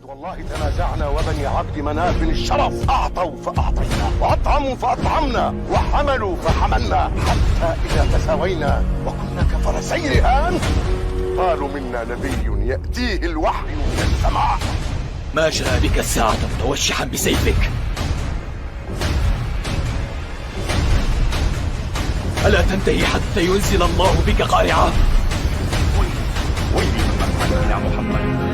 والله تنازعنا وبني عبد مناف الشرف أعطوا فأعطينا وأطعموا فأطعمنا وحملوا فحملنا حتى إذا تساوينا وكنا كفرسي رهان قالوا منا نبي يأتيه الوحي من السماء. ما جاء بك الساعة متوشحا بسيفك؟ ألا تنتهي حتى ينزل الله بك قارعة؟ ويلي محمد يا محمد.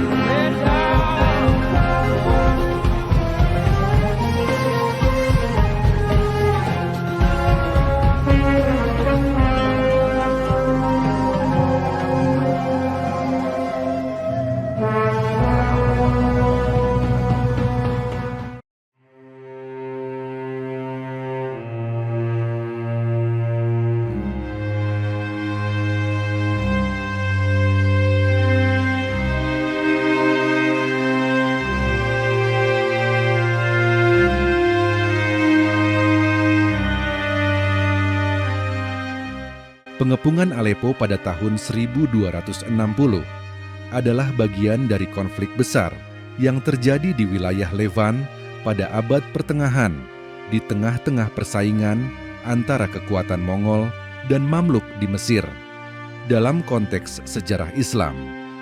Pengepungan Aleppo pada tahun 1260 adalah bagian dari konflik besar yang terjadi di wilayah Levan pada abad pertengahan di tengah-tengah persaingan antara kekuatan Mongol dan Mamluk di Mesir. Dalam konteks sejarah Islam,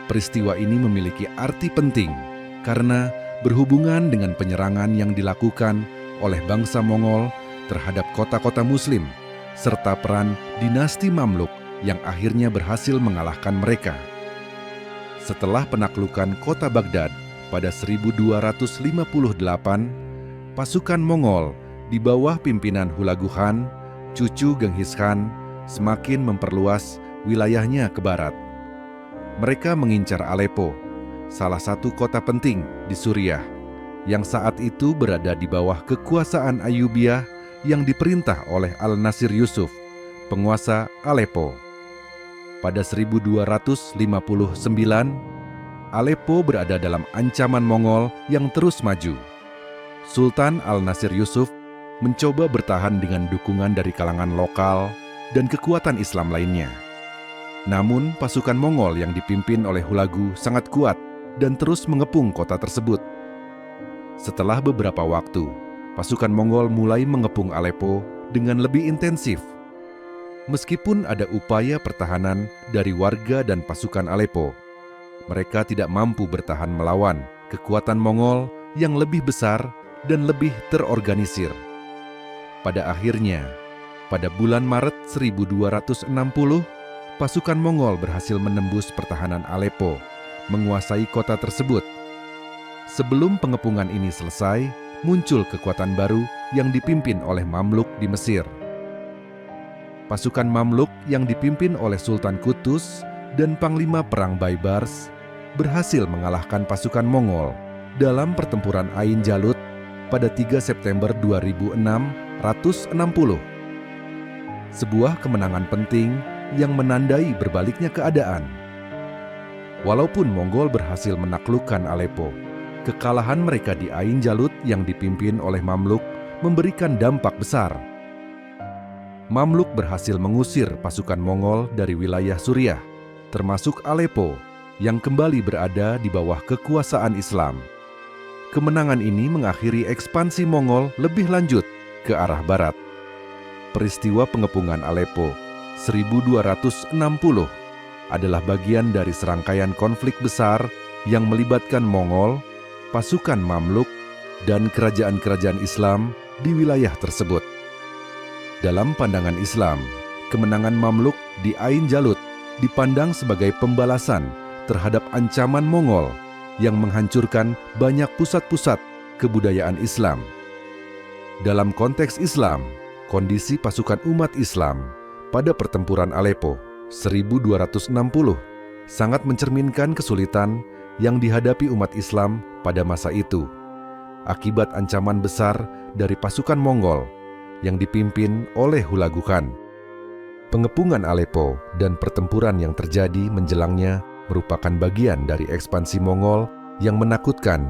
peristiwa ini memiliki arti penting karena berhubungan dengan penyerangan yang dilakukan oleh bangsa Mongol terhadap kota-kota Muslim serta peran dinasti Mamluk yang akhirnya berhasil mengalahkan mereka. Setelah penaklukan kota Baghdad pada 1258, pasukan Mongol di bawah pimpinan Hulagu Khan, cucu Genghis Khan, semakin memperluas wilayahnya ke barat. Mereka mengincar Aleppo, salah satu kota penting di Suriah, yang saat itu berada di bawah kekuasaan Ayyubiyah yang diperintah oleh Al-Nasir Yusuf, penguasa Aleppo. Pada 1259, Aleppo berada dalam ancaman Mongol yang terus maju. Sultan Al-Nasir Yusuf mencoba bertahan dengan dukungan dari kalangan lokal dan kekuatan Islam lainnya. Namun, pasukan Mongol yang dipimpin oleh Hulagu sangat kuat dan terus mengepung kota tersebut. Setelah beberapa waktu, pasukan Mongol mulai mengepung Aleppo dengan lebih intensif. Meskipun ada upaya pertahanan dari warga dan pasukan Aleppo, mereka tidak mampu bertahan melawan kekuatan Mongol yang lebih besar dan lebih terorganisir. Pada akhirnya, pada bulan Maret 1260, pasukan Mongol berhasil menembus pertahanan Aleppo, menguasai kota tersebut. Sebelum pengepungan ini selesai, muncul kekuatan baru yang dipimpin oleh Mamluk di Mesir. Pasukan Mamluk yang dipimpin oleh Sultan Qutuz dan Panglima Perang Baybars berhasil mengalahkan pasukan Mongol dalam pertempuran Ain Jalut pada 3 September 2660. Sebuah kemenangan penting yang menandai berbaliknya keadaan. Walaupun Mongol berhasil menaklukkan Aleppo, kekalahan mereka di Ain Jalut yang dipimpin oleh Mamluk memberikan dampak besar. Mamluk berhasil mengusir pasukan Mongol dari wilayah Suriah, termasuk Aleppo, yang kembali berada di bawah kekuasaan Islam. Kemenangan ini mengakhiri ekspansi Mongol lebih lanjut ke arah barat. Peristiwa pengepungan Aleppo 1260 adalah bagian dari serangkaian konflik besar yang melibatkan Mongol, pasukan Mamluk, dan kerajaan-kerajaan Islam di wilayah tersebut. Dalam pandangan Islam, kemenangan Mamluk di Ain Jalut dipandang sebagai pembalasan terhadap ancaman Mongol yang menghancurkan banyak pusat-pusat kebudayaan Islam. Dalam konteks Islam, kondisi pasukan umat Islam pada pertempuran Aleppo 1260 sangat mencerminkan kesulitan yang dihadapi umat Islam pada masa itu, akibat ancaman besar dari pasukan Mongol yang dipimpin oleh Hulagu Khan. Pengepungan Aleppo dan pertempuran yang terjadi menjelangnya merupakan bagian dari ekspansi Mongol yang menakutkan,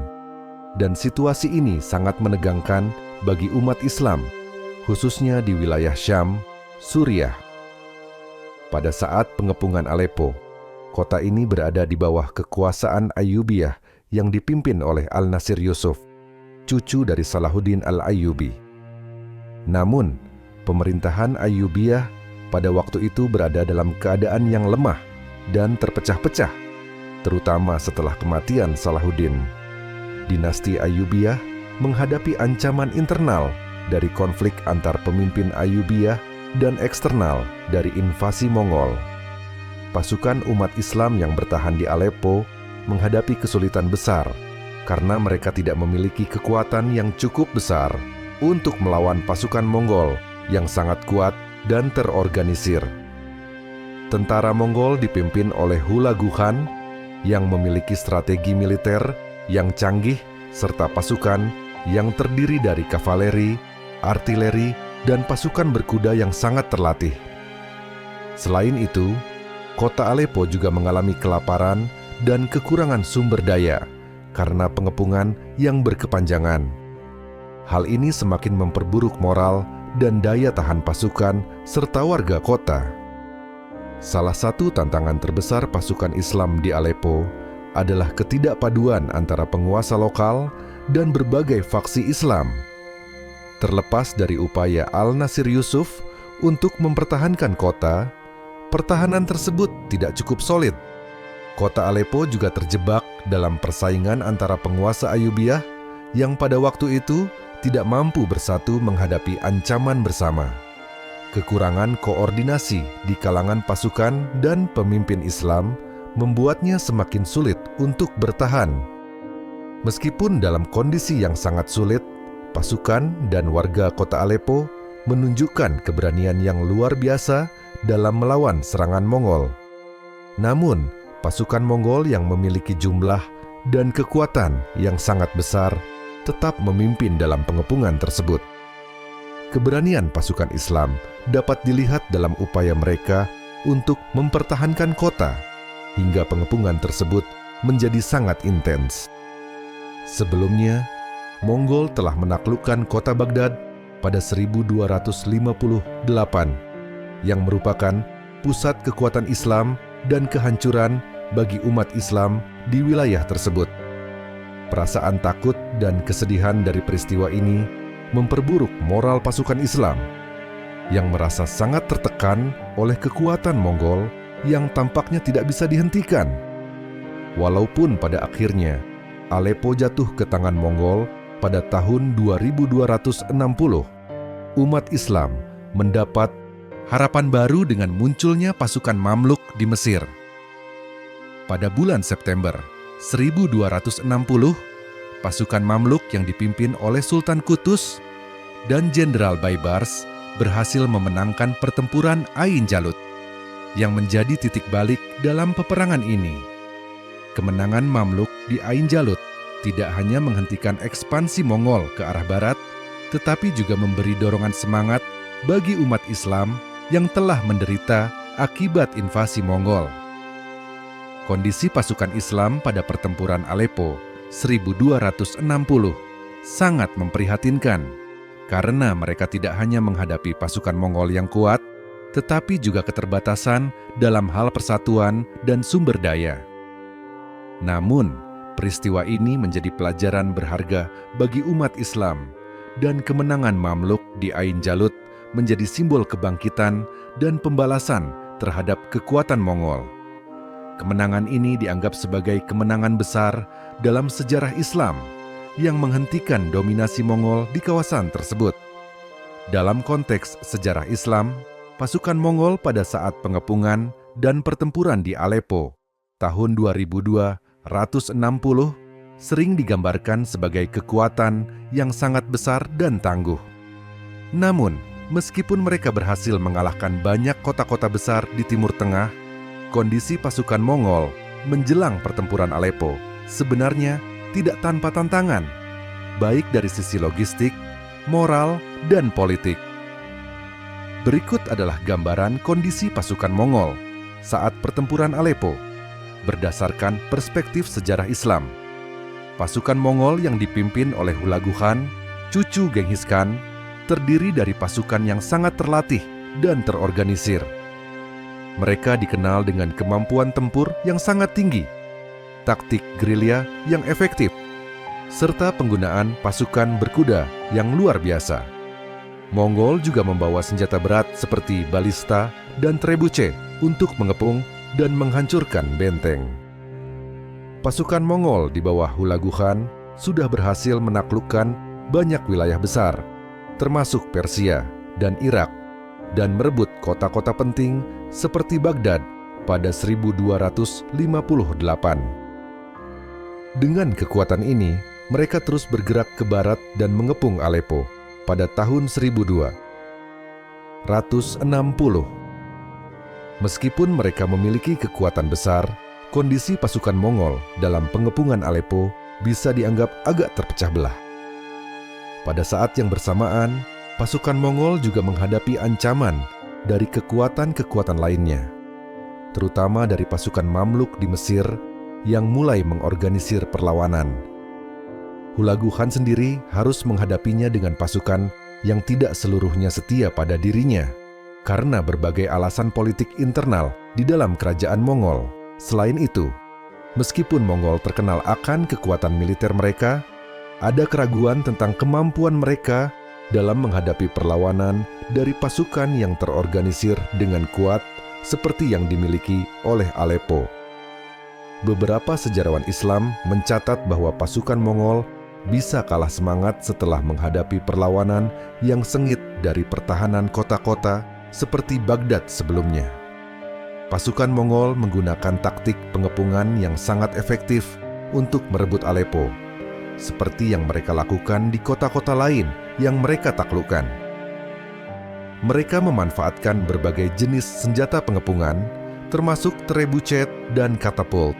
dan situasi ini sangat menegangkan bagi umat Islam, khususnya di wilayah Syam, Suriah. Pada saat pengepungan Aleppo, kota ini berada di bawah kekuasaan Ayyubiyah yang dipimpin oleh Al-Nasir Yusuf, cucu dari Salahuddin Al-Ayyubi. Namun, pemerintahan Ayyubiyah pada waktu itu berada dalam keadaan yang lemah dan terpecah-pecah, terutama setelah kematian Salahuddin. Dinasti Ayyubiyah menghadapi ancaman internal dari konflik antar pemimpin Ayyubiyah dan eksternal dari invasi Mongol. Pasukan umat Islam yang bertahan di Aleppo menghadapi kesulitan besar karena mereka tidak memiliki kekuatan yang cukup besar untuk melawan pasukan Mongol yang sangat kuat dan terorganisir. Tentara Mongol dipimpin oleh Hulagu Khan yang memiliki strategi militer yang canggih serta pasukan yang terdiri dari kavaleri, artileri, dan pasukan berkuda yang sangat terlatih. Selain itu, kota Aleppo juga mengalami kelaparan dan kekurangan sumber daya karena pengepungan yang berkepanjangan. Hal ini semakin memperburuk moral dan daya tahan pasukan serta warga kota. Salah satu tantangan terbesar pasukan Islam di Aleppo adalah ketidakpaduan antara penguasa lokal dan berbagai faksi Islam. Terlepas dari upaya Al-Nasir Yusuf untuk mempertahankan kota, pertahanan tersebut tidak cukup solid. Kota Aleppo juga terjebak dalam persaingan antara penguasa Ayyubiyah yang pada waktu itu tidak mampu bersatu menghadapi ancaman bersama. Kekurangan koordinasi di kalangan pasukan dan pemimpin Islam membuatnya semakin sulit untuk bertahan. Meskipun dalam kondisi yang sangat sulit, pasukan dan warga kota Aleppo menunjukkan keberanian yang luar biasa dalam melawan serangan Mongol. Namun, pasukan Mongol yang memiliki jumlah dan kekuatan yang sangat besar tetap memimpin dalam pengepungan tersebut. Keberanian pasukan Islam dapat dilihat dalam upaya mereka untuk mempertahankan kota hingga pengepungan tersebut menjadi sangat intens. Sebelumnya, Mongol telah menaklukkan kota Baghdad pada 1258 yang merupakan pusat kekuatan Islam dan kehancuran bagi umat Islam di wilayah tersebut. Perasaan takut dan kesedihan dari peristiwa ini memperburuk moral pasukan Islam yang merasa sangat tertekan oleh kekuatan Mongol yang tampaknya tidak bisa dihentikan. Walaupun pada akhirnya Aleppo jatuh ke tangan Mongol pada tahun 2260, umat Islam mendapat harapan baru dengan munculnya pasukan Mamluk di Mesir. Pada bulan September 1260, pasukan Mamluk yang dipimpin oleh Sultan Qutus dan Jenderal Baibars berhasil memenangkan pertempuran Ain Jalut yang menjadi titik balik dalam peperangan ini. Kemenangan Mamluk di Ain Jalut tidak hanya menghentikan ekspansi Mongol ke arah barat, tetapi juga memberi dorongan semangat bagi umat Islam yang telah menderita akibat invasi Mongol. Kondisi pasukan Islam pada pertempuran Aleppo 1260 sangat memprihatinkan karena mereka tidak hanya menghadapi pasukan Mongol yang kuat, tetapi juga keterbatasan dalam hal persatuan dan sumber daya. Namun, peristiwa ini menjadi pelajaran berharga bagi umat Islam dan kemenangan Mamluk di Ain Jalut menjadi simbol kebangkitan dan pembalasan terhadap kekuatan Mongol. Kemenangan ini dianggap sebagai kemenangan besar dalam sejarah Islam yang menghentikan dominasi Mongol di kawasan tersebut. Dalam konteks sejarah Islam, pasukan Mongol pada saat pengepungan dan pertempuran di Aleppo tahun 2260 sering digambarkan sebagai kekuatan yang sangat besar dan tangguh. Namun, meskipun mereka berhasil mengalahkan banyak kota-kota besar di Timur Tengah, kondisi pasukan Mongol menjelang pertempuran Aleppo sebenarnya tidak tanpa tantangan, baik dari sisi logistik, moral, dan politik. Berikut adalah gambaran kondisi pasukan Mongol saat pertempuran Aleppo berdasarkan perspektif sejarah Islam. Pasukan Mongol yang dipimpin oleh Hulagu Khan, cucu Genghis Khan, terdiri dari pasukan yang sangat terlatih dan terorganisir. Mereka dikenal dengan kemampuan tempur yang sangat tinggi. taktik gerilya yang efektif, serta penggunaan pasukan berkuda yang luar biasa. Mongol juga membawa senjata berat seperti balista dan trebuchet untuk mengepung dan menghancurkan benteng. Pasukan Mongol di bawah Hulagu Khan sudah berhasil menaklukkan banyak wilayah besar, termasuk Persia dan Irak, dan merebut kota-kota penting seperti Baghdad pada 1258. Dengan kekuatan ini, mereka terus bergerak ke barat dan mengepung Aleppo pada tahun 1260. Meskipun mereka memiliki kekuatan besar, kondisi pasukan Mongol dalam pengepungan Aleppo bisa dianggap agak terpecah belah. Pada saat yang bersamaan, pasukan Mongol juga menghadapi ancaman dari kekuatan-kekuatan lainnya, terutama dari pasukan Mamluk di Mesir yang mulai mengorganisir perlawanan. Hulagu Khan sendiri harus menghadapinya dengan pasukan yang tidak seluruhnya setia pada dirinya karena berbagai alasan politik internal di dalam kerajaan Mongol. Selain itu, meskipun Mongol terkenal akan kekuatan militer mereka, ada keraguan tentang kemampuan mereka dalam menghadapi perlawanan dari pasukan yang terorganisir dengan kuat seperti yang dimiliki oleh Aleppo. Beberapa sejarawan Islam mencatat bahwa pasukan Mongol bisa kalah semangat setelah menghadapi perlawanan yang sengit dari pertahanan kota-kota seperti Baghdad sebelumnya. Pasukan Mongol menggunakan taktik pengepungan yang sangat efektif untuk merebut Aleppo, seperti yang mereka lakukan di kota-kota lain yang mereka taklukkan. Mereka memanfaatkan berbagai jenis senjata pengepungan, termasuk trebuchet dan katapult,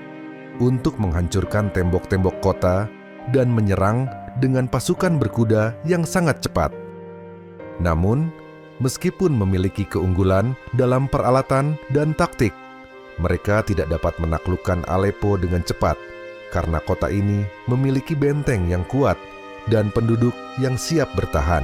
untuk menghancurkan tembok-tembok kota dan menyerang dengan pasukan berkuda yang sangat cepat. Namun, meskipun memiliki keunggulan dalam peralatan dan taktik, mereka tidak dapat menaklukkan Aleppo dengan cepat karena kota ini memiliki benteng yang kuat dan penduduk yang siap bertahan.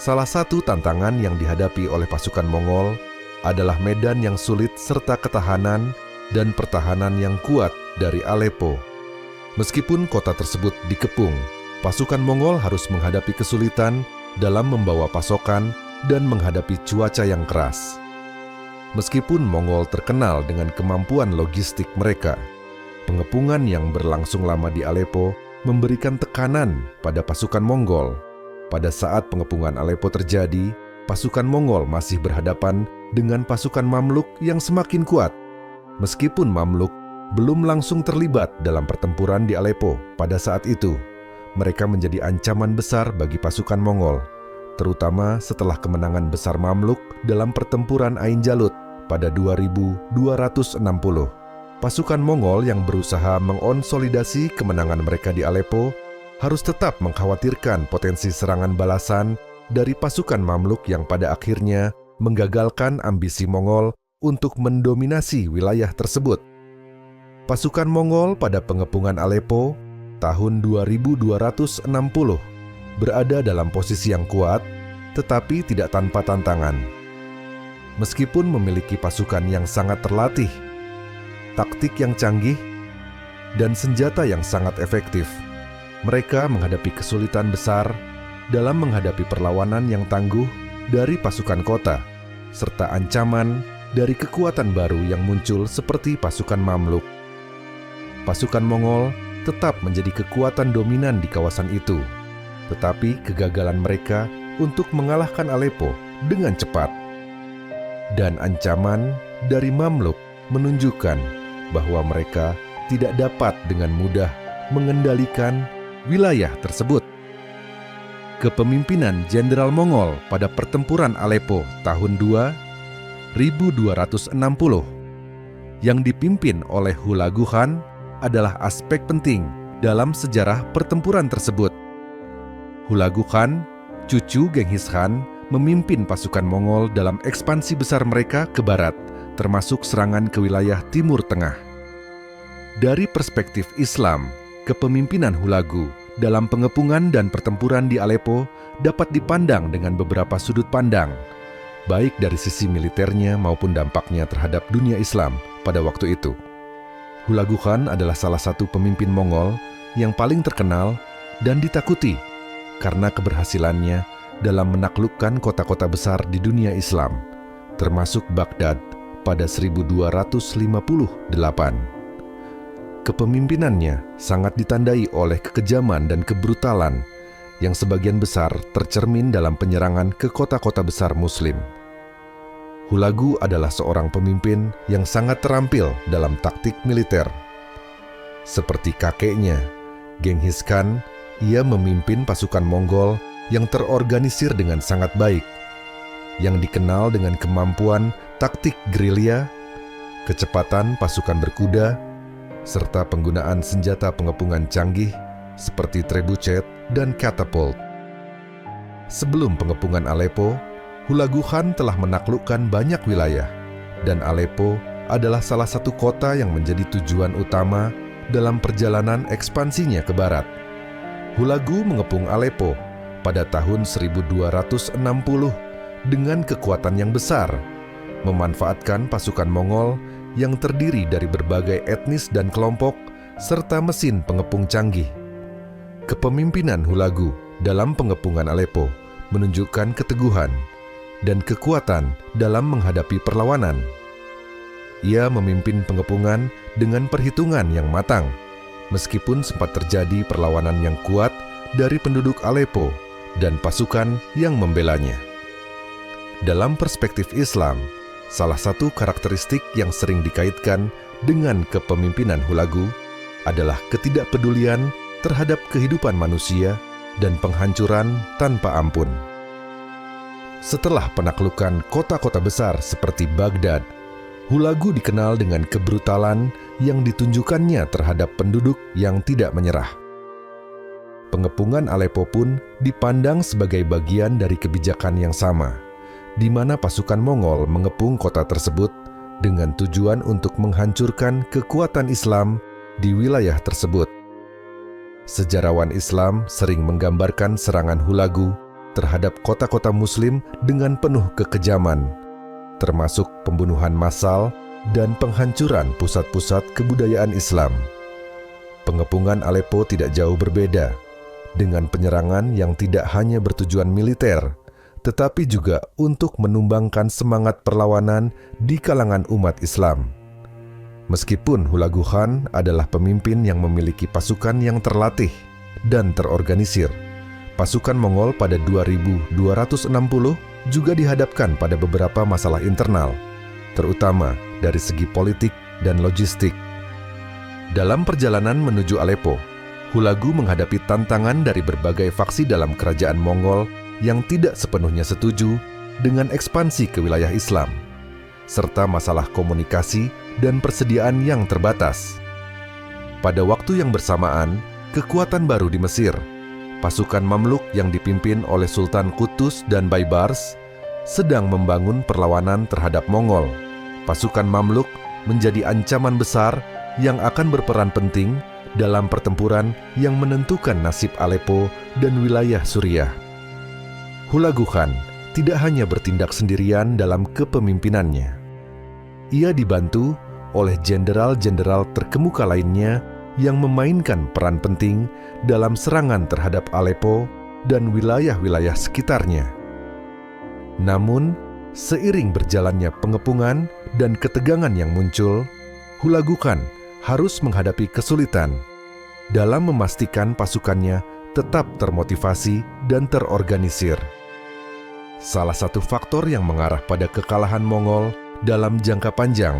Salah satu tantangan yang dihadapi oleh pasukan Mongol adalah medan yang sulit serta ketahanan dan pertahanan yang kuat dari Aleppo. Meskipun kota tersebut dikepung, pasukan Mongol harus menghadapi kesulitan dalam membawa pasokan dan menghadapi cuaca yang keras. Meskipun Mongol terkenal dengan kemampuan logistik mereka, pengepungan yang berlangsung lama di Aleppo memberikan tekanan pada pasukan Mongol. Pada saat pengepungan Aleppo terjadi, pasukan Mongol masih berhadapan dengan pasukan Mamluk yang semakin kuat. Meskipun Mamluk belum langsung terlibat dalam pertempuran di Aleppo pada saat itu, mereka menjadi ancaman besar bagi pasukan Mongol, terutama setelah kemenangan besar Mamluk dalam pertempuran Ain Jalut pada 2260. Pasukan Mongol yang berusaha mengonsolidasi kemenangan mereka di Aleppo harus tetap mengkhawatirkan potensi serangan balasan dari pasukan Mamluk yang pada akhirnya menggagalkan ambisi Mongol untuk mendominasi wilayah tersebut. Pasukan Mongol pada pengepungan Aleppo tahun 2260 berada dalam posisi yang kuat, tetapi tidak tanpa tantangan. Meskipun memiliki pasukan yang sangat terlatih, taktik yang canggih, dan senjata yang sangat efektif, mereka menghadapi kesulitan besar dalam menghadapi perlawanan yang tangguh dari pasukan kota, serta ancaman dari kekuatan baru yang muncul seperti pasukan Mamluk. Pasukan Mongol tetap menjadi kekuatan dominan di kawasan itu, tetapi kegagalan mereka untuk mengalahkan Aleppo dengan cepat dan ancaman dari Mamluk menunjukkan bahwa mereka tidak dapat dengan mudah mengendalikan wilayah tersebut. Kepemimpinan Jenderal Mongol pada pertempuran Aleppo tahun 1260 yang dipimpin oleh Hulagu Khan adalah aspek penting dalam sejarah pertempuran tersebut. Hulagu Khan, cucu Genghis Khan, memimpin pasukan Mongol dalam ekspansi besar mereka ke barat, termasuk serangan ke wilayah Timur Tengah. Dari perspektif Islam, kepemimpinan Hulagu dalam pengepungan dan pertempuran di Aleppo dapat dipandang dengan beberapa sudut pandang, baik dari sisi militernya maupun dampaknya terhadap dunia Islam pada waktu itu. Hulagu Khan adalah salah satu pemimpin Mongol yang paling terkenal dan ditakuti karena keberhasilannya dalam menaklukkan kota-kota besar di dunia Islam, termasuk Baghdad pada 1258. Kepemimpinannya sangat ditandai oleh kekejaman dan kebrutalan yang sebagian besar tercermin dalam penyerangan ke kota-kota besar Muslim. Hulagu adalah seorang pemimpin yang sangat terampil dalam taktik militer. Seperti kakeknya, Genghis Khan, ia memimpin pasukan Mongol yang terorganisir dengan sangat baik, yang dikenal dengan kemampuan taktik gerilya, kecepatan pasukan berkuda, serta penggunaan senjata pengepungan canggih seperti trebuchet dan catapult. Sebelum pengepungan Aleppo, Hulagu Khan telah menaklukkan banyak wilayah, dan Aleppo adalah salah satu kota yang menjadi tujuan utama dalam perjalanan ekspansinya ke barat. Hulagu mengepung Aleppo pada tahun 1260 dengan kekuatan yang besar, memanfaatkan pasukan Mongol yang terdiri dari berbagai etnis dan kelompok, serta mesin pengepung canggih. Kepemimpinan Hulagu dalam pengepungan Aleppo menunjukkan keteguhan dan kekuatan dalam menghadapi perlawanan. Ia memimpin pengepungan dengan perhitungan yang matang, meskipun sempat terjadi perlawanan yang kuat dari penduduk Aleppo dan pasukan yang membelanya. Dalam perspektif Islam, salah satu karakteristik yang sering dikaitkan dengan kepemimpinan Hulagu adalah ketidakpedulian terhadap kehidupan manusia dan penghancuran tanpa ampun. Setelah penaklukan kota-kota besar seperti Baghdad, Hulagu dikenal dengan kebrutalan yang ditunjukkannya terhadap penduduk yang tidak menyerah. Pengepungan Aleppo pun dipandang sebagai bagian dari kebijakan yang sama, di mana pasukan Mongol mengepung kota tersebut dengan tujuan untuk menghancurkan kekuatan Islam di wilayah tersebut. Sejarawan Islam sering menggambarkan serangan Hulagu terhadap kota-kota Muslim dengan penuh kekejaman, termasuk pembunuhan massal dan penghancuran pusat-pusat kebudayaan Islam. Pengepungan Aleppo tidak jauh berbeda, dengan penyerangan yang tidak hanya bertujuan militer, tetapi juga untuk menumbangkan semangat perlawanan di kalangan umat Islam. Meskipun Hulagu Khan adalah pemimpin yang memiliki pasukan yang terlatih dan terorganisir, pasukan Mongol pada 2260 juga dihadapkan pada beberapa masalah internal, terutama dari segi politik dan logistik. Dalam perjalanan menuju Aleppo, Hulagu menghadapi tantangan dari berbagai faksi dalam kerajaan Mongol yang tidak sepenuhnya setuju dengan ekspansi ke wilayah Islam, serta masalah komunikasi dan persediaan yang terbatas. Pada waktu yang bersamaan, kekuatan baru di Mesir, pasukan Mamluk yang dipimpin oleh Sultan Qutuz dan Baybars, sedang membangun perlawanan terhadap Mongol. Pasukan Mamluk menjadi ancaman besar yang akan berperan penting dalam pertempuran yang menentukan nasib Aleppo dan wilayah Suriah. Hulagu Khan tidak hanya bertindak sendirian dalam kepemimpinannya. Ia dibantu oleh jenderal-jenderal terkemuka lainnya yang memainkan peran penting dalam serangan terhadap Aleppo dan wilayah-wilayah sekitarnya. Namun, seiring berjalannya pengepungan dan ketegangan yang muncul, Hulagu Khan harus menghadapi kesulitan dalam memastikan pasukannya tetap termotivasi dan terorganisir. Salah satu faktor yang mengarah pada kekalahan Mongol dalam jangka panjang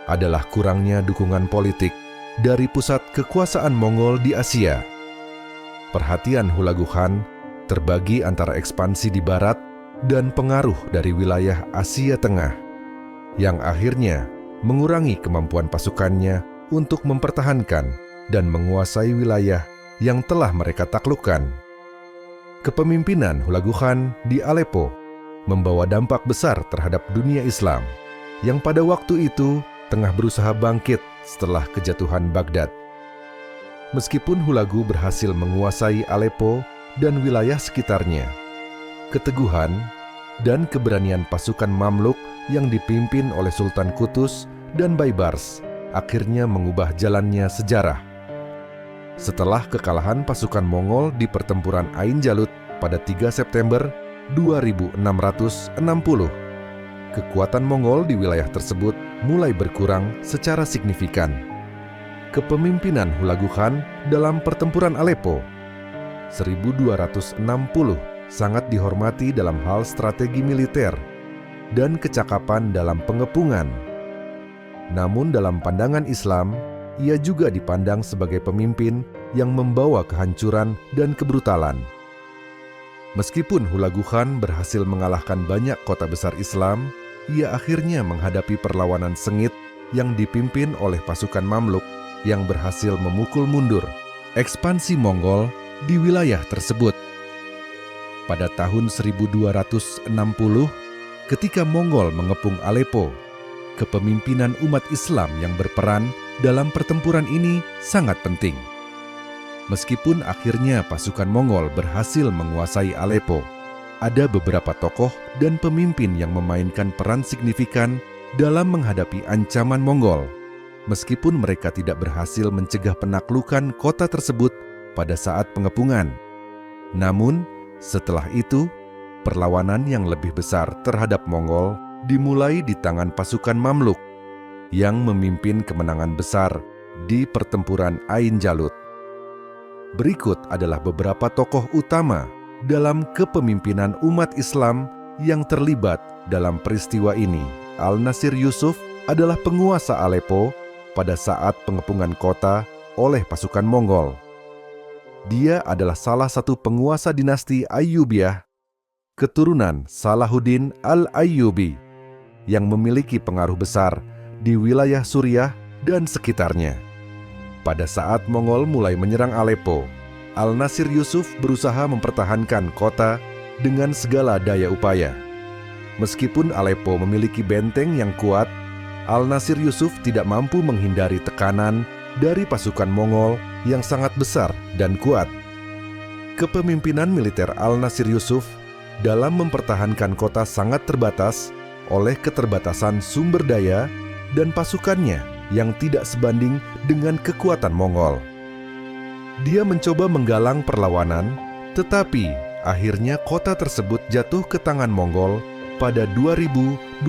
adalah kurangnya dukungan politik dari pusat kekuasaan Mongol di Asia. Perhatian Hulagu Khan terbagi antara ekspansi di barat dan pengaruh dari wilayah Asia Tengah, yang akhirnya mengurangi kemampuan pasukannya untuk mempertahankan dan menguasai wilayah yang telah mereka taklukkan. Kepemimpinan Hulagu Khan di Aleppo membawa dampak besar terhadap dunia Islam yang pada waktu itu tengah berusaha bangkit setelah kejatuhan Baghdad. Meskipun Hulagu berhasil menguasai Aleppo dan wilayah sekitarnya, keteguhan dan keberanian pasukan Mamluk yang dipimpin oleh Sultan Qutuz dan Baybars akhirnya mengubah jalannya sejarah. Setelah kekalahan pasukan Mongol di pertempuran Ain Jalut pada 3 September 2660, kekuatan Mongol di wilayah tersebut mulai berkurang secara signifikan. Kepemimpinan Hulagu Khan dalam pertempuran Aleppo 1260 sangat dihormati dalam hal strategi militer dan kecakapan dalam pengepungan. Namun dalam pandangan Islam, ia juga dipandang sebagai pemimpin yang membawa kehancuran dan kebrutalan. Meskipun Hulagu Khan berhasil mengalahkan banyak kota besar Islam, ia akhirnya menghadapi perlawanan sengit yang dipimpin oleh pasukan Mamluk yang berhasil memukul mundur ekspansi Mongol di wilayah tersebut. Pada tahun 1260, ketika Mongol mengepung Aleppo, kepemimpinan umat Islam yang berperan dalam pertempuran ini sangat penting. Meskipun akhirnya pasukan Mongol berhasil menguasai Aleppo, ada beberapa tokoh dan pemimpin yang memainkan peran signifikan dalam menghadapi ancaman Mongol, meskipun mereka tidak berhasil mencegah penaklukan kota tersebut pada saat pengepungan. Namun, setelah itu, perlawanan yang lebih besar terhadap Mongol dimulai di tangan pasukan Mamluk yang memimpin kemenangan besar di pertempuran Ain Jalut. Berikut adalah beberapa tokoh utama dalam kepemimpinan umat Islam yang terlibat dalam peristiwa ini. Al-Nasir Yusuf adalah penguasa Aleppo pada saat pengepungan kota oleh pasukan Mongol. Dia adalah salah satu penguasa dinasti Ayyubiyah, keturunan Salahuddin Al-Ayyubi, yang memiliki pengaruh besar di wilayah Suriah dan sekitarnya. Pada saat Mongol mulai menyerang Aleppo, Al-Nasir Yusuf berusaha mempertahankan kota dengan segala daya upaya. Meskipun Aleppo memiliki benteng yang kuat, Al-Nasir Yusuf tidak mampu menghindari tekanan dari pasukan Mongol yang sangat besar dan kuat. Kepemimpinan militer Al-Nasir Yusuf dalam mempertahankan kota sangat terbatas oleh keterbatasan sumber daya dan pasukannya yang tidak sebanding dengan kekuatan Mongol. Dia mencoba menggalang perlawanan, tetapi akhirnya kota tersebut jatuh ke tangan Mongol pada 2260.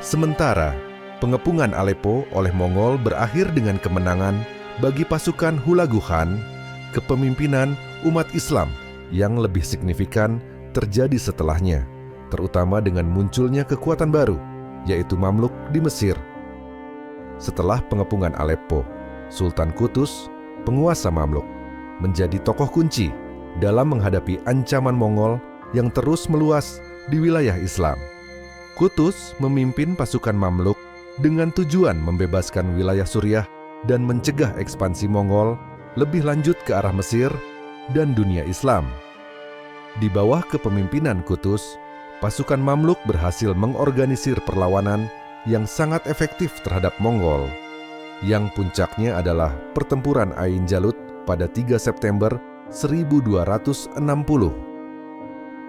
Sementara pengepungan Aleppo oleh Mongol berakhir dengan kemenangan bagi pasukan Hulagu Khan, kepemimpinan umat Islam yang lebih signifikan terjadi setelahnya, terutama dengan munculnya kekuatan baru, yaitu Mamluk di Mesir. Setelah pengepungan Aleppo, Sultan Qutuz, penguasa Mamluk, menjadi tokoh kunci dalam menghadapi ancaman Mongol yang terus meluas di wilayah Islam. Qutuz memimpin pasukan Mamluk dengan tujuan membebaskan wilayah Suriah dan mencegah ekspansi Mongol lebih lanjut ke arah Mesir dan dunia Islam. Di bawah kepemimpinan Qutuz, pasukan Mamluk berhasil mengorganisir perlawanan yang sangat efektif terhadap Mongol, yang puncaknya adalah pertempuran Ain Jalut pada 3 September 1260.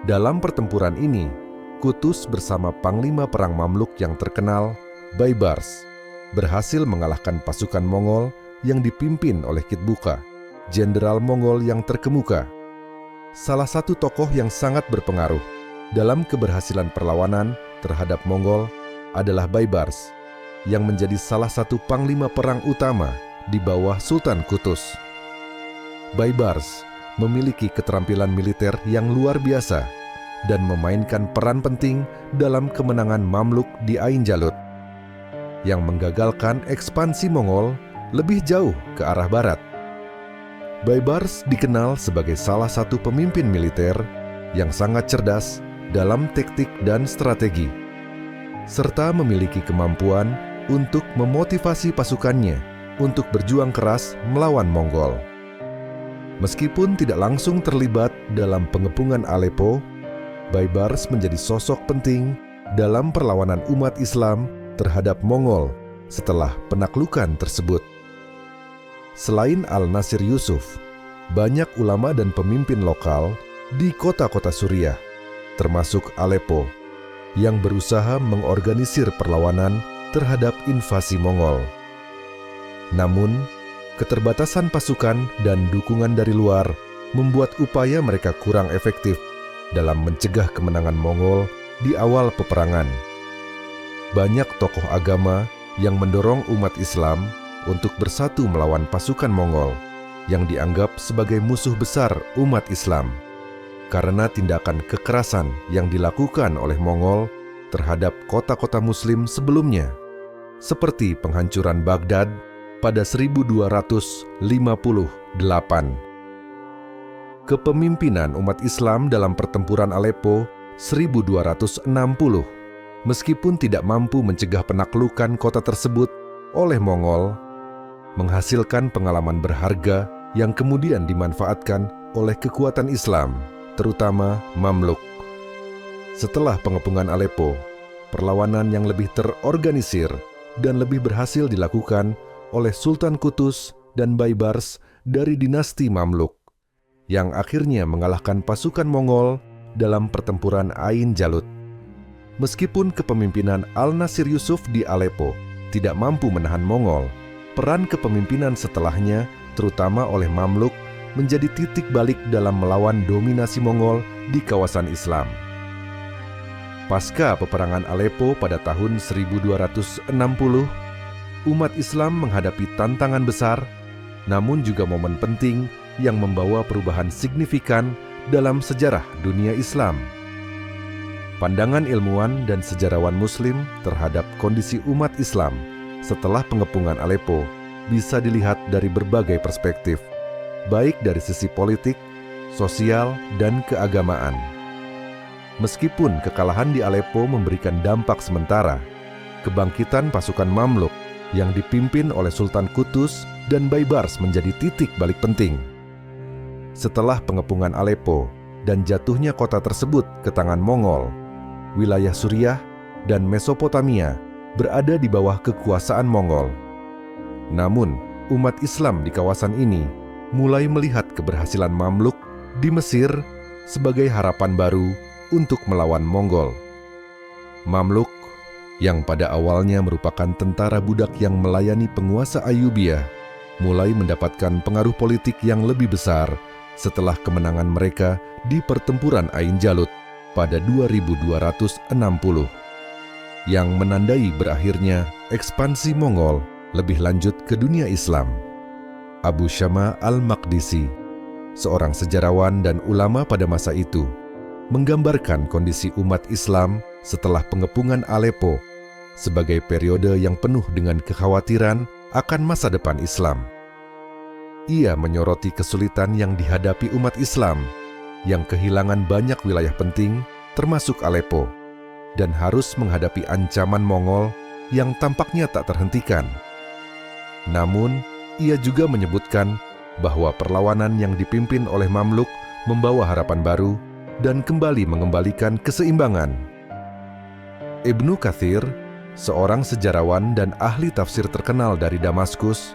Dalam pertempuran ini, Qutuz bersama Panglima Perang Mamluk yang terkenal, Baibars, berhasil mengalahkan pasukan Mongol yang dipimpin oleh Kitbuka, jenderal Mongol yang terkemuka. Salah satu tokoh yang sangat berpengaruh dalam keberhasilan perlawanan terhadap Mongol adalah Baibars, yang menjadi salah satu panglima perang utama di bawah Sultan Qutuz. Baibars memiliki keterampilan militer yang luar biasa dan memainkan peran penting dalam kemenangan Mamluk di Ain Jalut, yang menggagalkan ekspansi Mongol lebih jauh ke arah barat. Baibars dikenal sebagai salah satu pemimpin militer yang sangat cerdas dalam taktik dan strategi, serta memiliki kemampuan untuk memotivasi pasukannya untuk berjuang keras melawan Mongol. Meskipun tidak langsung terlibat dalam pengepungan Aleppo, Baibars menjadi sosok penting dalam perlawanan umat Islam terhadap Mongol setelah penaklukan tersebut. Selain Al-Nasir Yusuf, banyak ulama dan pemimpin lokal di kota-kota Suriah, termasuk Aleppo, yang berusaha mengorganisir perlawanan terhadap invasi Mongol. Namun, keterbatasan pasukan dan dukungan dari luar membuat upaya mereka kurang efektif dalam mencegah kemenangan Mongol di awal peperangan. Banyak tokoh agama yang mendorong umat Islam untuk bersatu melawan pasukan Mongol yang dianggap sebagai musuh besar umat Islam karena tindakan kekerasan yang dilakukan oleh Mongol terhadap kota-kota Muslim sebelumnya, seperti penghancuran Baghdad pada 1258. Kepemimpinan umat Islam dalam pertempuran Aleppo 1260, meskipun tidak mampu mencegah penaklukan kota tersebut oleh Mongol, menghasilkan pengalaman berharga yang kemudian dimanfaatkan oleh kekuatan Islam, terutama Mamluk. Setelah pengepungan Aleppo, perlawanan yang lebih terorganisir dan lebih berhasil dilakukan oleh Sultan Qutus dan Baibars dari dinasti Mamluk, yang akhirnya mengalahkan pasukan Mongol dalam pertempuran Ain Jalut. Meskipun kepemimpinan Al-Nasir Yusuf di Aleppo tidak mampu menahan Mongol, peran kepemimpinan setelahnya, terutama oleh Mamluk, menjadi titik balik dalam melawan dominasi Mongol di kawasan Islam. Pasca peperangan Aleppo pada tahun 1260, umat Islam menghadapi tantangan besar, namun juga momen penting yang membawa perubahan signifikan dalam sejarah dunia Islam. Pandangan ilmuwan dan sejarawan Muslim terhadap kondisi umat Islam setelah pengepungan Aleppo bisa dilihat dari berbagai perspektif, baik dari sisi politik, sosial, dan keagamaan. Meskipun kekalahan di Aleppo memberikan dampak sementara, kebangkitan pasukan Mamluk yang dipimpin oleh Sultan Qutus dan Baibars menjadi titik balik penting. Setelah pengepungan Aleppo dan jatuhnya kota tersebut ke tangan Mongol, wilayah Suriah dan Mesopotamia berada di bawah kekuasaan Mongol. Namun, umat Islam di kawasan ini mulai melihat keberhasilan Mamluk di Mesir sebagai harapan baru untuk melawan Mongol. Mamluk, yang pada awalnya merupakan tentara budak yang melayani penguasa Ayyubiyah, mulai mendapatkan pengaruh politik yang lebih besar setelah kemenangan mereka di pertempuran Ain Jalut pada 2260, yang menandai berakhirnya ekspansi Mongol lebih lanjut ke dunia Islam. Abu Syama al-Maqdisi, seorang sejarawan dan ulama pada masa itu, menggambarkan kondisi umat Islam setelah pengepungan Aleppo sebagai periode yang penuh dengan kekhawatiran akan masa depan Islam. Ia menyoroti kesulitan yang dihadapi umat Islam yang kehilangan banyak wilayah penting termasuk Aleppo dan harus menghadapi ancaman Mongol yang tampaknya tak terhentikan. Namun, ia juga menyebutkan bahwa perlawanan yang dipimpin oleh Mamluk membawa harapan baru dan kembali mengembalikan keseimbangan. Ibnu Katsir, seorang sejarawan dan ahli tafsir terkenal dari Damaskus,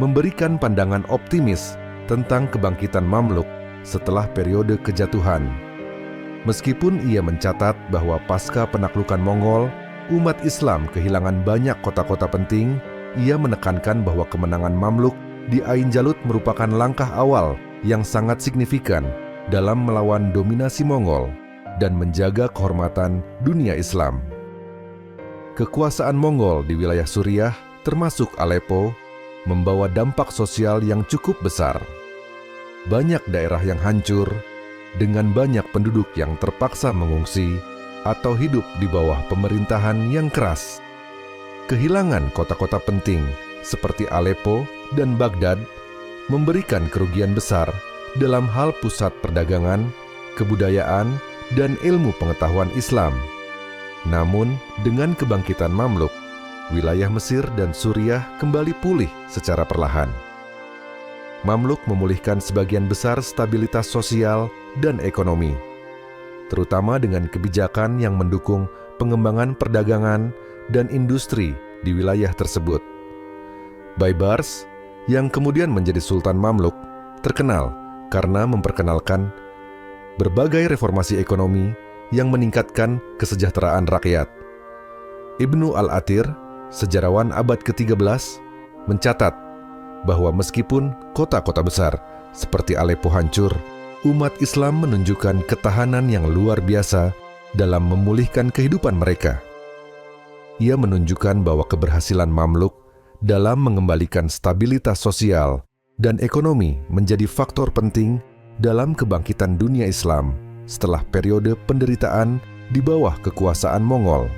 memberikan pandangan optimis tentang kebangkitan Mamluk setelah periode kejatuhan. Meskipun ia mencatat bahwa pasca penaklukan Mongol, umat Islam kehilangan banyak kota-kota penting, ia menekankan bahwa kemenangan Mamluk di Ain Jalut merupakan langkah awal yang sangat signifikan dalam melawan dominasi Mongol dan menjaga kehormatan dunia Islam. Kekuasaan Mongol di wilayah Suriah, termasuk Aleppo, membawa dampak sosial yang cukup besar. Banyak daerah yang hancur, dengan banyak penduduk yang terpaksa mengungsi atau hidup di bawah pemerintahan yang keras. Kehilangan kota-kota penting seperti Aleppo dan Baghdad memberikan kerugian besar dalam hal pusat perdagangan, kebudayaan, dan ilmu pengetahuan Islam. Namun, dengan kebangkitan Mamluk, wilayah Mesir dan Suriah kembali pulih secara perlahan. Mamluk memulihkan sebagian besar stabilitas sosial dan ekonomi, terutama dengan kebijakan yang mendukung pengembangan perdagangan dan industri di wilayah tersebut. Baibars, yang kemudian menjadi Sultan Mamluk, terkenal karena memperkenalkan berbagai reformasi ekonomi yang meningkatkan kesejahteraan rakyat. Ibnu al-Athir, sejarawan abad ke-13, mencatat bahwa meskipun kota-kota besar seperti Aleppo hancur, umat Islam menunjukkan ketahanan yang luar biasa dalam memulihkan kehidupan mereka. Ia menunjukkan bahwa keberhasilan Mamluk dalam mengembalikan stabilitas sosial dan ekonomi menjadi faktor penting dalam kebangkitan dunia Islam setelah periode penderitaan di bawah kekuasaan Mongol.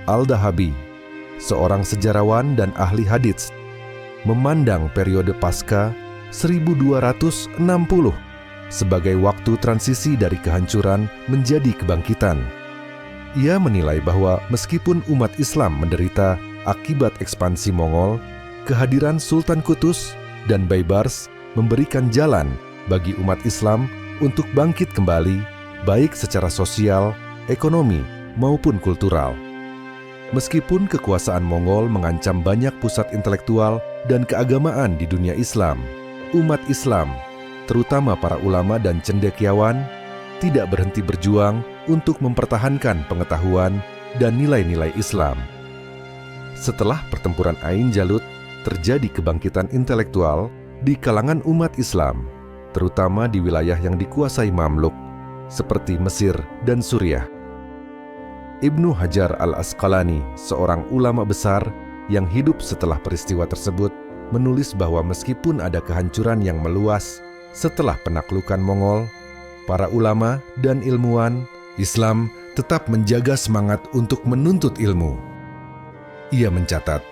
Al-Dahabi, seorang sejarawan dan ahli hadits, memandang periode pasca 1260 sebagai waktu transisi dari kehancuran menjadi kebangkitan. Ia menilai bahwa meskipun umat Islam menderita akibat ekspansi Mongol, kehadiran Sultan Qutus dan Baybars memberikan jalan bagi umat Islam untuk bangkit kembali, baik secara sosial, ekonomi, maupun kultural. Meskipun kekuasaan Mongol mengancam banyak pusat intelektual dan keagamaan di dunia Islam, umat Islam, terutama para ulama dan cendekiawan, tidak berhenti berjuang untuk mempertahankan pengetahuan dan nilai-nilai Islam. Setelah pertempuran Ain Jalut, terjadi kebangkitan intelektual di kalangan umat Islam, terutama di wilayah yang dikuasai Mamluk, seperti Mesir dan Suriah. Ibnu Hajar al-Asqalani, seorang ulama besar yang hidup setelah peristiwa tersebut, menulis bahwa meskipun ada kehancuran yang meluas setelah penaklukan Mongol, para ulama dan ilmuwan Islam tetap menjaga semangat untuk menuntut ilmu. Ia mencatat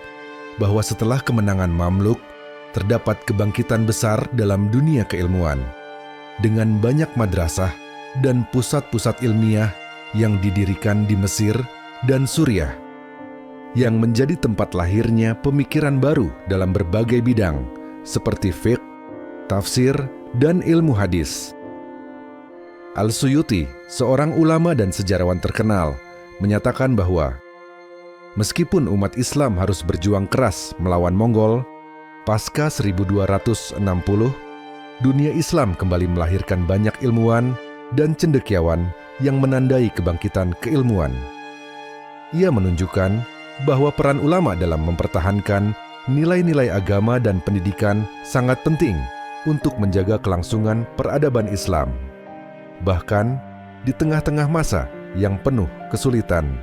bahwa setelah kemenangan Mamluk, terdapat kebangkitan besar dalam dunia keilmuan, dengan banyak madrasah dan pusat-pusat ilmiah yang didirikan di Mesir dan Suriah, yang menjadi tempat lahirnya pemikiran baru dalam berbagai bidang, seperti fiqh, tafsir, dan ilmu hadis. Al-Suyuti, seorang ulama dan sejarawan terkenal, menyatakan bahwa meskipun umat Islam harus berjuang keras melawan Mongol, pasca 1260, dunia Islam kembali melahirkan banyak ilmuwan dan cendekiawan yang menandai kebangkitan keilmuan. Ia menunjukkan bahwa peran ulama dalam mempertahankan nilai-nilai agama dan pendidikan sangat penting untuk menjaga kelangsungan peradaban Islam, bahkan di tengah-tengah masa yang penuh kesulitan.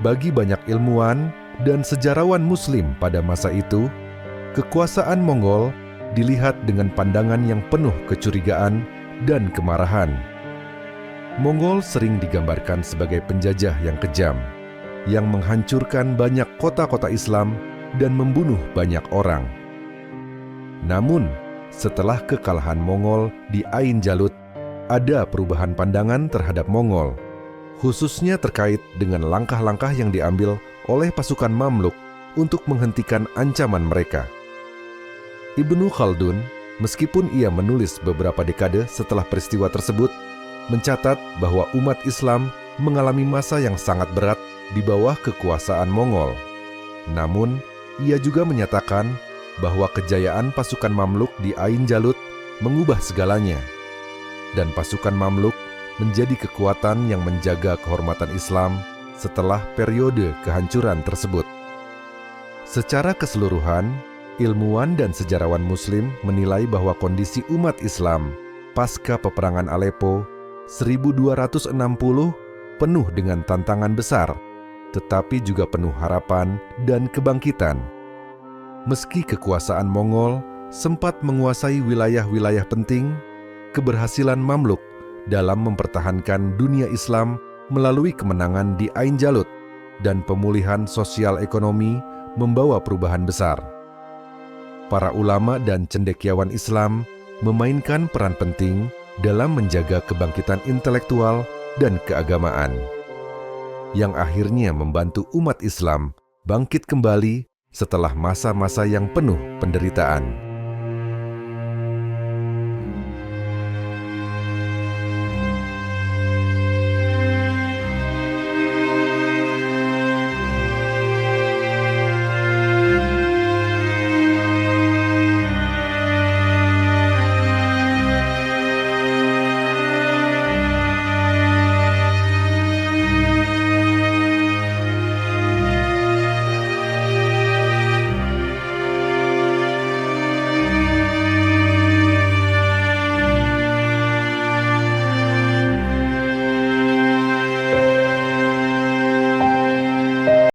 Bagi banyak ilmuwan dan sejarawan Muslim pada masa itu, kekuasaan Mongol dilihat dengan pandangan yang penuh kecurigaan dan kemarahan. Mongol sering digambarkan sebagai penjajah yang kejam, yang menghancurkan banyak kota-kota Islam dan membunuh banyak orang. Namun, setelah kekalahan Mongol di Ain Jalut, ada perubahan pandangan terhadap Mongol, khususnya terkait dengan langkah-langkah yang diambil oleh pasukan Mamluk untuk menghentikan ancaman mereka. Ibnu Khaldun, meskipun ia menulis beberapa dekade setelah peristiwa tersebut, mencatat bahwa umat Islam mengalami masa yang sangat berat di bawah kekuasaan Mongol. Namun, ia juga menyatakan bahwa kejayaan pasukan Mamluk di Ain Jalut mengubah segalanya, dan pasukan Mamluk menjadi kekuatan yang menjaga kehormatan Islam setelah periode kehancuran tersebut. Secara keseluruhan, ilmuwan dan sejarawan Muslim menilai bahwa kondisi umat Islam pasca peperangan Aleppo 1260 penuh dengan tantangan besar, tetapi juga penuh harapan dan kebangkitan. Meski kekuasaan Mongol sempat menguasai wilayah-wilayah penting, keberhasilan Mamluk dalam mempertahankan dunia Islam melalui kemenangan di Ain Jalut dan pemulihan sosial ekonomi membawa perubahan besar. Para ulama dan cendekiawan Islam memainkan peran penting dalam menjaga kebangkitan intelektual dan keagamaan, yang akhirnya membantu umat Islam bangkit kembali setelah masa-masa yang penuh penderitaan.